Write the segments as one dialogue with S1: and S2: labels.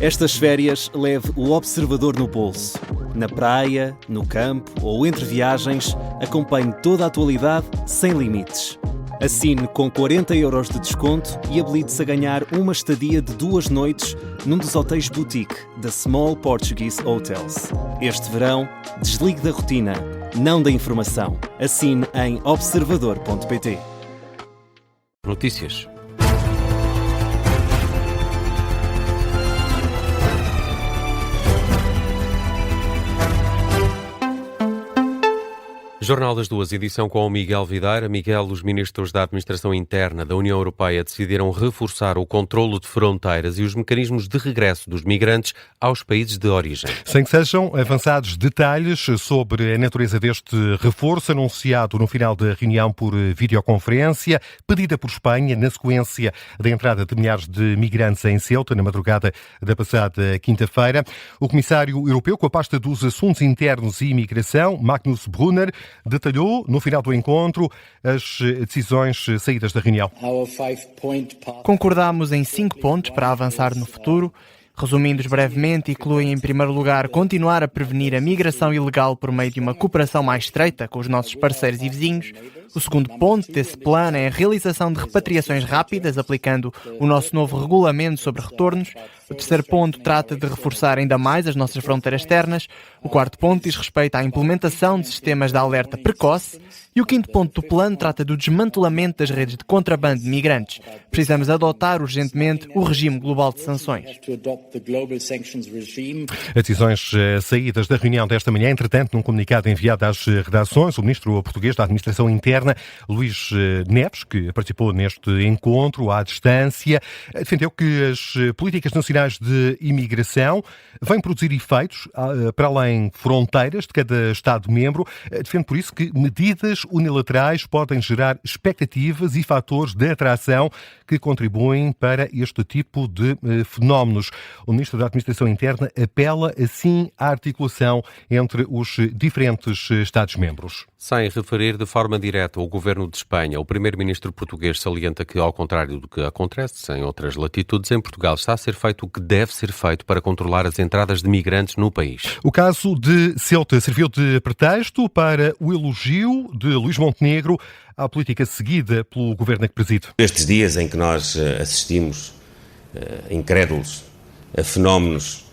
S1: Estas férias leve o Observador no bolso. Na praia, no campo ou entre viagens, acompanhe toda a atualidade sem limites. Assine com 40€ de desconto e habilite-se a ganhar uma estadia de 2 noites num dos hotéis boutique da Small Portuguese Hotels. Este verão, desligue da rotina, não da informação. Assine em observador.pt.
S2: Notícias. Jornal das Duas, edição com o Miguel Videira. Miguel, os ministros da Administração Interna da União Europeia decidiram reforçar o controlo de fronteiras e os mecanismos de regresso dos migrantes aos países de origem.
S3: Sem que sejam avançados detalhes sobre a natureza deste reforço, anunciado no final da reunião por videoconferência, pedida por Espanha na sequência da entrada de milhares de migrantes em Ceuta na madrugada da passada quinta-feira. O comissário europeu com a pasta dos Assuntos Internos e Imigração, Magnus Brunner, detalhou no final do encontro as decisões saídas da reunião.
S4: Concordámos em 5 pontos para avançar no futuro. Resumindo-os brevemente, incluem em primeiro lugar continuar a prevenir a migração ilegal por meio de uma cooperação mais estreita com os nossos parceiros e vizinhos. O segundo ponto desse plano é a realização de repatriações rápidas, aplicando o nosso novo regulamento sobre retornos. O terceiro ponto trata de reforçar ainda mais as nossas fronteiras externas. O quarto ponto diz respeito à implementação de sistemas de alerta precoce. E o quinto ponto do plano trata do desmantelamento das redes de contrabando de migrantes. Precisamos adotar urgentemente o regime global de sanções.
S3: As decisões saídas da reunião desta manhã, entretanto, num comunicado enviado às redações, o ministro português da Administração Interna, Luís Neves, que participou neste encontro à distância, defendeu que as políticas nacionais de imigração vêm produzir efeitos para além fronteiras de cada Estado-membro. Defende por isso que medidas unilaterais podem gerar expectativas e fatores de atração que contribuem para este tipo de fenómenos. O Ministro da Administração Interna apela, assim, à articulação entre os diferentes Estados-membros.
S2: Sem referir de forma direta o Governo de Espanha, o Primeiro-Ministro português salienta que, ao contrário do que acontece em outras latitudes, em Portugal está a ser feito o que deve ser feito para controlar as entradas de migrantes no país.
S3: O caso de Ceuta serviu de pretexto para o elogio de Luís Montenegro à política seguida pelo governo que preside.
S5: Estes dias em que nós assistimos, incrédulos, a fenómenos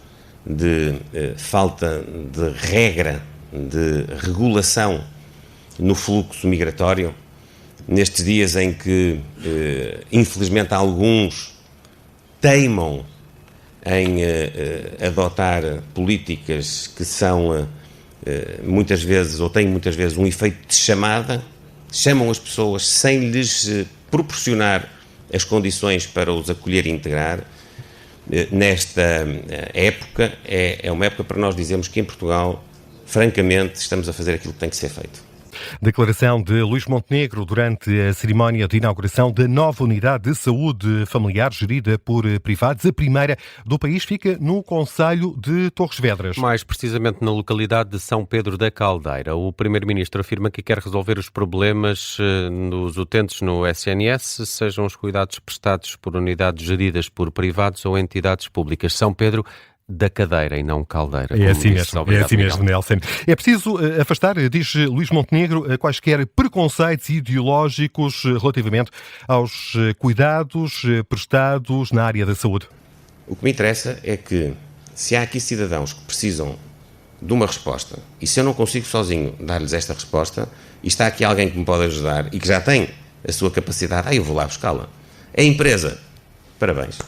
S5: de falta de regra, de regulação no fluxo migratório, nestes dias em que, infelizmente, alguns teimam em adotar políticas que são muitas vezes, ou têm muitas vezes um efeito de chamada, chamam as pessoas sem lhes proporcionar as condições para os acolher e integrar. Nesta época, é uma época para nós dizermos que em Portugal, francamente, estamos a fazer aquilo que tem que ser feito.
S3: Declaração de Luís Montenegro durante a cerimónia de inauguração da nova unidade de saúde familiar gerida por privados. A primeira do país fica no concelho de Torres Vedras.
S2: Mais precisamente na localidade de São Pedro da Caldeira. O Primeiro-Ministro afirma que quer resolver os problemas dos utentes no SNS, sejam os cuidados prestados por unidades geridas por privados ou entidades públicas. São Pedro da Cadeira e não Caldeira.
S3: É assim mesmo, Nelson. É preciso afastar, diz Luís Montenegro, quaisquer preconceitos ideológicos relativamente aos cuidados prestados na área da saúde.
S5: O que me interessa é que, se há aqui cidadãos que precisam de uma resposta, e se eu não consigo sozinho dar-lhes esta resposta, e está aqui alguém que me pode ajudar e que já tem a sua capacidade, eu vou lá buscá-la. É a empresa, parabéns.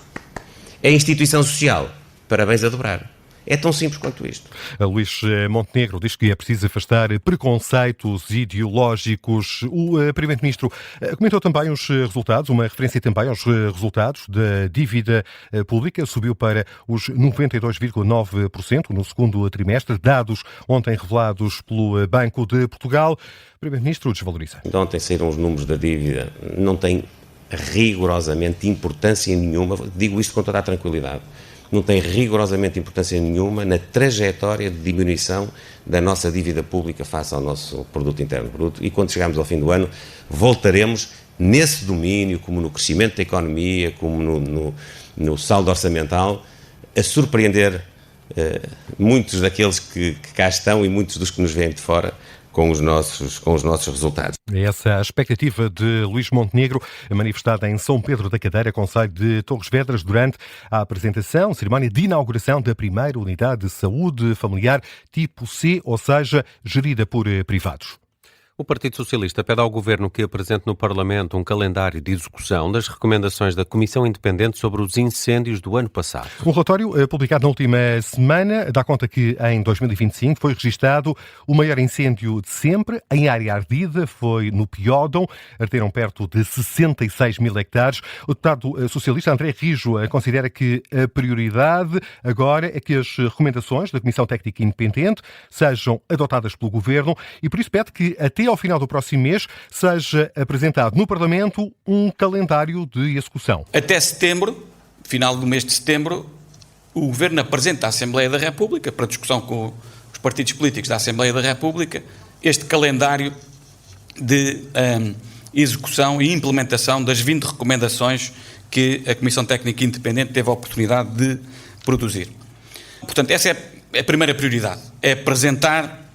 S5: É a instituição social, parabéns a dobrar. É tão simples quanto isto.
S3: Luís Montenegro diz que é preciso afastar preconceitos ideológicos. O Primeiro-Ministro comentou também os resultados, uma referência também aos resultados da dívida pública. Subiu para os 92,9% no segundo trimestre, dados ontem revelados pelo Banco de Portugal. O Primeiro-Ministro desvaloriza.
S5: Ontem saíram os números da dívida, não tem rigorosamente importância nenhuma, digo isto com toda a tranquilidade, não tem rigorosamente importância nenhuma na trajetória de diminuição da nossa dívida pública face ao nosso produto interno bruto, e quando chegarmos ao fim do ano voltaremos nesse domínio, como no crescimento da economia, como no saldo orçamental, a surpreender muitos daqueles que cá estão e muitos dos que nos vêm de fora com os nossos resultados.
S3: Essa é a expectativa de Luís Montenegro, manifestada em São Pedro da Cadeira, concelho de Torres Vedras, durante a apresentação, cerimónia de inauguração da primeira unidade de saúde familiar tipo C, ou seja, gerida por privados.
S2: O Partido Socialista pede ao Governo que apresente no Parlamento um calendário de execução das recomendações da Comissão Independente sobre os incêndios do ano passado.
S3: Um relatório publicado na última semana dá conta que em 2025 foi registado o maior incêndio de sempre em área ardida, foi no Piódão, arderam perto de 66 mil hectares. O deputado socialista André Rijo considera que a prioridade agora é que as recomendações da Comissão Técnica Independente sejam adotadas pelo Governo e por isso pede que até ao final do próximo mês seja apresentado no Parlamento um calendário de execução.
S6: Até setembro, final do mês de setembro, o Governo apresenta à Assembleia da República, para discussão com os partidos políticos da Assembleia da República, este calendário de execução e implementação das 20 recomendações que a Comissão Técnica Independente teve a oportunidade de produzir. Portanto, essa é a primeira prioridade, é apresentar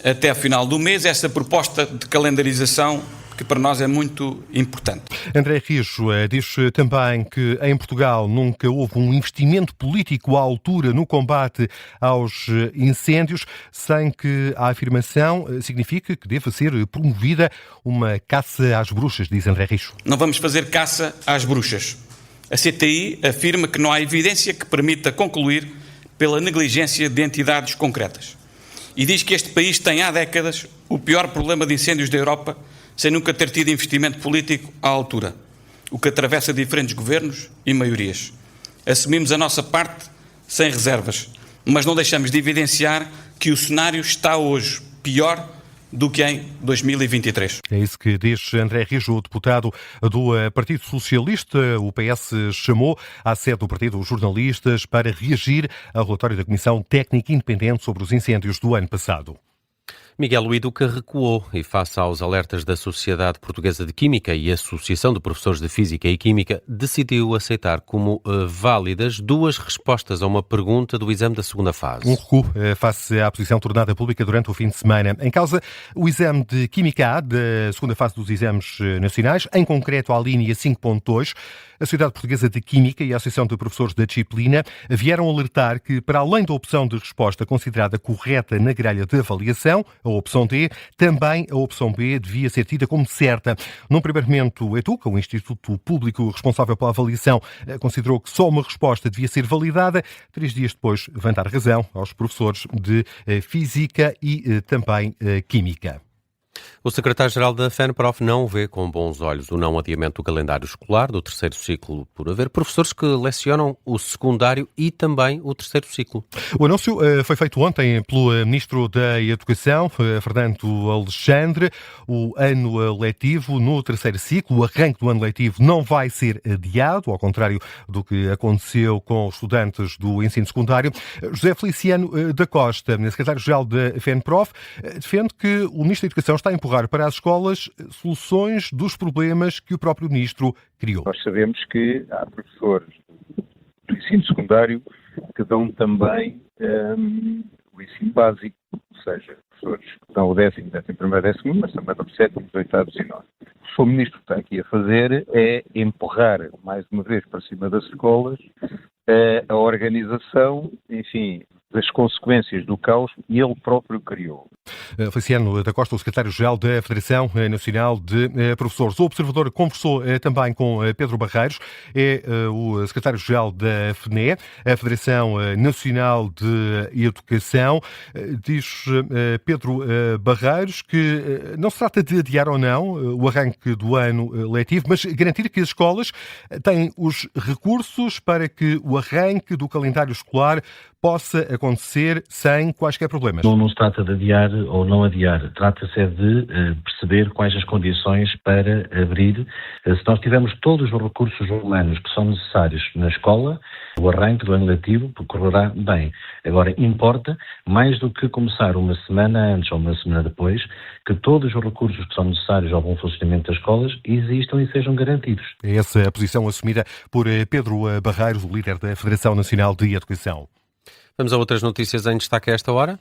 S6: até ao final do mês essa proposta de calendarização que para nós é muito importante.
S3: André Rijo diz também que em Portugal nunca houve um investimento político à altura no combate aos incêndios, sem que a afirmação signifique que deve ser promovida uma caça às bruxas, diz André Rijo.
S6: Não vamos fazer caça às bruxas. A CTI afirma que não há evidência que permita concluir pela negligência de entidades concretas. E diz que este país tem há décadas o pior problema de incêndios da Europa, sem nunca ter tido investimento político à altura, o que atravessa diferentes governos e maiorias. Assumimos a nossa parte sem reservas, mas não deixamos de evidenciar que o cenário está hoje pior do que em 2023.
S3: É isso que diz André Rijo, o deputado do Partido Socialista. O PS chamou à sede do partido os jornalistas para reagir ao relatório da Comissão Técnica Independente sobre os incêndios do ano passado.
S2: Miguel Uiduca recuou e, face aos alertas da Sociedade Portuguesa de Química e a Associação de Professores de Física e Química, decidiu aceitar como válidas duas respostas a uma pergunta do exame da segunda fase.
S3: Um recuo face à posição tornada pública durante o fim de semana. Em causa, o exame de Química A, da segunda fase dos exames nacionais, em concreto a linha 5.2, a Sociedade Portuguesa de Química e a Associação de Professores da Disciplina vieram alertar que, para além da opção de resposta considerada correta na grelha de avaliação, a opção D, também a opção B devia ser tida como certa. Num primeiro momento, o ETUC, o Instituto Público responsável pela avaliação, considerou que só uma resposta devia ser validada. 3 dias depois, vão dar razão aos professores de Física e também Química.
S2: O secretário-geral da FENPROF não vê com bons olhos o não adiamento do calendário escolar do terceiro ciclo, por haver professores que lecionam o secundário e também o terceiro ciclo.
S3: O anúncio foi feito ontem pelo Ministro da Educação, Fernando Alexandre. O ano letivo no terceiro ciclo, o arranque do ano letivo, não vai ser adiado, ao contrário do que aconteceu com os estudantes do ensino secundário. José Feliciano da Costa, secretário-geral da FENPROF, defende que o Ministro da Educação está a empurrar para as escolas soluções dos problemas que o próprio Ministro criou.
S7: Nós sabemos que há professores do ensino secundário que dão também o ensino básico, ou seja, professores que dão o 10º, 11º, 12º, mas também dão 7º, 8º e 9º. O que o Ministro está aqui a fazer é empurrar mais uma vez para cima das escolas a organização, enfim, das consequências do caos que ele próprio criou.
S3: Feliciano da Costa, o secretário-geral da Federação Nacional de Professores. O Observador conversou também com Pedro Barreiros, é o secretário-geral da FNE, a Federação Nacional de Educação. Diz Pedro Barreiros que não se trata de adiar ou não o arranque do ano letivo, mas garantir que as escolas têm os recursos para que o arranque do calendário escolar possa acontecer acontecer sem quaisquer problemas.
S8: Não se trata de adiar ou não adiar, trata-se de perceber quais as condições para abrir. Se nós tivermos todos os recursos humanos que são necessários na escola, o arranque do ano letivo correrá bem. Agora, importa, mais do que começar uma semana antes ou uma semana depois, que todos os recursos que são necessários ao bom funcionamento das escolas existam e sejam garantidos.
S3: Essa é a posição assumida por Pedro Barreiros, o líder da Federação Nacional de Educação.
S2: Vamos a outras notícias em destaque a esta hora.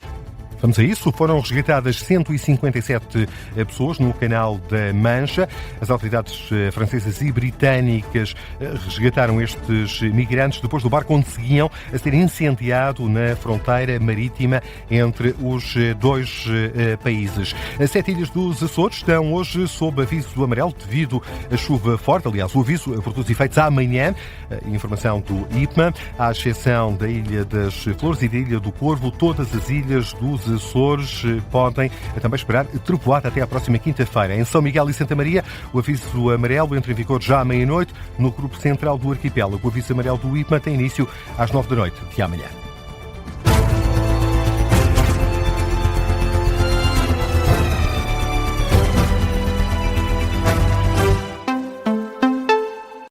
S3: Vamos a isso. Foram resgatadas 157 pessoas no Canal da Mancha. As autoridades francesas e britânicas resgataram estes migrantes depois do barco onde seguiam a ser incendiado na fronteira marítima entre os dois países. As 7 ilhas dos Açores estão hoje sob aviso amarelo devido à chuva forte. Aliás, o aviso produz efeitos amanhã. Informação do IPMA. À exceção da Ilha das Flores e da Ilha do Corvo, todas as ilhas dos Açores podem também esperar trovoada até à próxima quinta-feira. Em São Miguel e Santa Maria, o aviso amarelo entra em vigor já à meia-noite. No grupo central do arquipélago, o aviso amarelo do IPMA tem início às 9 da noite de amanhã.